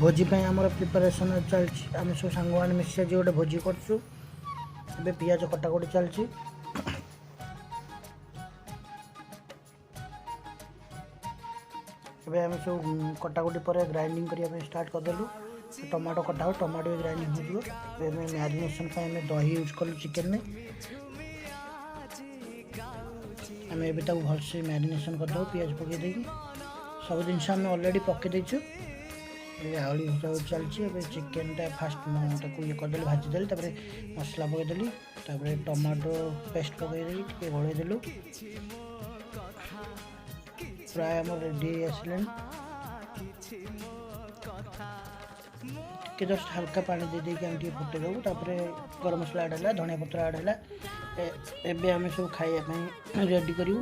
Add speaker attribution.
Speaker 1: भोजी पे आमर प्रिपारेसन चलती आम सब सांग मैंने मिसी आज गोटे भोजी करछु ए पियाज कटाकटी चलती एबे आम सब कटाकटी पर ग्राइंडिंग करने स्टार्ट करदेलु टमाटो कटा हो टमाटो भी ग्राइंडिंग हो मैरिनेशन दही यूज कलु चिकेन में आम ए भलसे मैरिनेशन करदे पियाज पकई देगी सब जिनस आम अलरेडी पकईदेचु आलू भजा चलती चिकेन टा फास्ट ये करदेली भाजीदेली मसला पकईदेली टमाटो पेस्ट पकईदेली गोलईदेलु प्राय आम रेडी आसले जस्ट हल्का पानी दे देके आम फुटे देवु गरम मसला आड है धनिया पत्र आड है एबे आम सब खाइबा रेडी करूँ।